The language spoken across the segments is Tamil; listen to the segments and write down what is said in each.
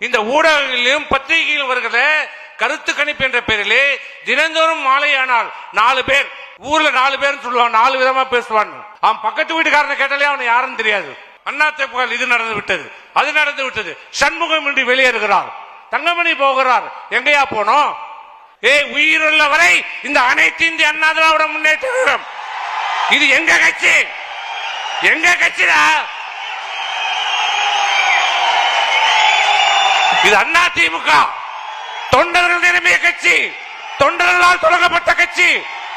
இந்த ஊடகங்களிலும் பத்திரிகையிலும் வருகிற கருத்து கணிப்பு என்ற பெயரிலே தினந்தோறும் மாலையானால் 4 பேர் ஊர்ல 4 பேர் சொல்லுவான், 4 விதமா பேசுவான். அவன் பக்கத்து வீட்டுக்காரனை கேட்டாலே அவனை யாருன்னு தெரியாது. அதிமுக இது நடந்து விட்டது, அது நடந்து விட்டது. சண்முகம் இன்றி வெளியேறுகிறார், தங்கமணி போகிறார். எங்கயா போனோம்? உயிருள்ள வரை இந்த அனைத்து இந்திய அண்ணா திராவிட முன்னேற்ற கழகம் இது எங்க கட்சி, எங்க கட்சிடா இது. அண்ணா திமுக தொண்டர்கள் நிரம்பிய கட்சி, தொண்டர்களால் தொடங்கப்பட்ட கட்சி,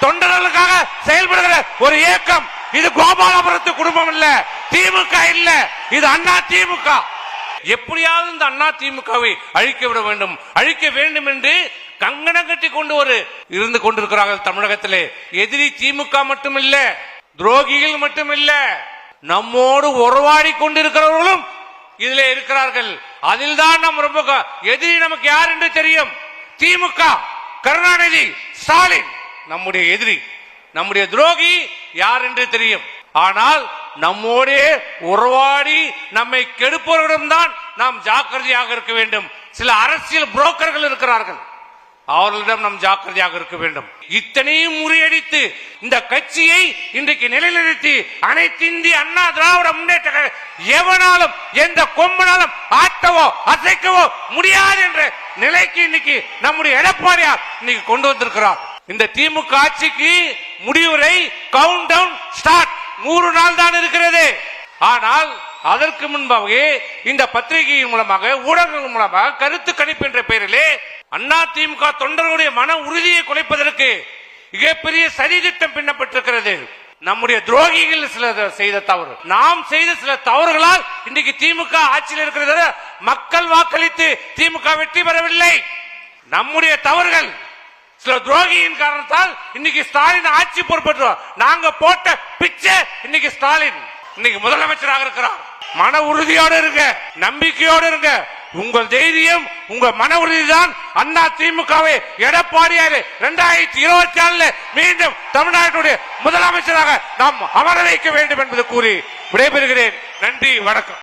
தொண்டர்களுக்காக செயல்படுகிற ஒரு இயக்கம். இது கோபாலபுரத்து குடும்பம் இல்ல, திமுக இல்ல, இது அண்ணா திமுக. எப்படியாவது இந்த அண்ணா திமுகவை அழிக்க விட வேண்டும், அழிக்க வேண்டும் என்று கங்கணம் கட்டி கொண்டு இருந்து கொண்டிருக்கிறார்கள் தமிழகத்திலே. எதிரி திமுக மட்டுமில்ல, துரோகிகள் மட்டுமில்ல, நம்மோடு உறவாடி கொண்டிருக்கிறவர்களும் இதிலே இருக்கிறார்கள். அதில் தான் நம் ரொம்ப எதிரி நமக்கு யார் என்று தெரியும். திமுக, கருணாநிதி, ஸ்டாலின் நம்முடைய எதிரி, நம்முடைய துரோகி யார் என்று தெரியும். ஆனால் நம்மோடே உறவாடி நம்மை கெடுப்பவர்களிடம் தான் நாம் ஜாக்கிரதையாக இருக்க வேண்டும். சில அரசியல் புரோக்கர்கள் இருக்கிறார்கள், அவர்களிடம் நாம் ஜாக்கிரதையாக இருக்க வேண்டும். இத்தனையும் முறியடித்து இந்த கட்சியை இன்றைக்கு நிலைநிறுத்தி அனைத்து இந்திய அண்ணா திராவிட முன்னேற்ற எவனாலும் எந்த கொம்பனாலும் ஆட்டவோ அசைக்கவோ முடியாது என்ற நிலைக்கு இன்னைக்கு நம்முடைய எடப்பாடியார் இன்னைக்கு கொண்டு வந்திருக்கிறார். இந்த திமுக ஆட்சிக்கு முடிவுரை கவுண்ட் டவுன் ஸ்டார்ட் 100 நாள் தான் இருக்கிறது. ஆனால் அதற்கு முன்பாகவே இந்த பத்திரிகையின் மூலமாக ஊடகங்கள் மூலமாக கருத்து கணிப்பு என்ற பெயரிலே அண்ணா திமுக தொண்டர்களுடைய மன உறுதியை குலைப்பதற்கு மிகப்பெரிய சதி திட்டம் பின்னப்பட்டிருக்கிறது. நம்முடைய துரோகிகள் சில செய்த தவறு, நாம் செய்த சில தவறுகளால் இன்றைக்கு திமுக ஆட்சியில் இருக்கிறது. மக்கள் வாக்களித்து திமுக வெற்றி பெறவில்லை, நம்முடைய தவறுகள், சில துரோகியின் காரணத்தால் இன்னைக்கு ஸ்டாலின் ஆட்சி பொறுப்பேற்றோம். நாங்க போட்ட பிச்சை இன்னைக்கு ஸ்டாலின் இன்னைக்கு முதலமைச்சராக இருக்கிறார். மன உறுதியோடு இருங்க, நம்பிக்கையோடு இருங்க. உங்கள் தைரியம், உங்க மன உறுதி தான் அண்ணா திமுகவை எடப்பாடியார் 2024 மீண்டும் தமிழ்நாட்டுடைய முதலமைச்சராக நாம் அமர வைக்க வேண்டும் என்பது கூறி விடைபெறுகிறேன். நன்றி, வணக்கம்.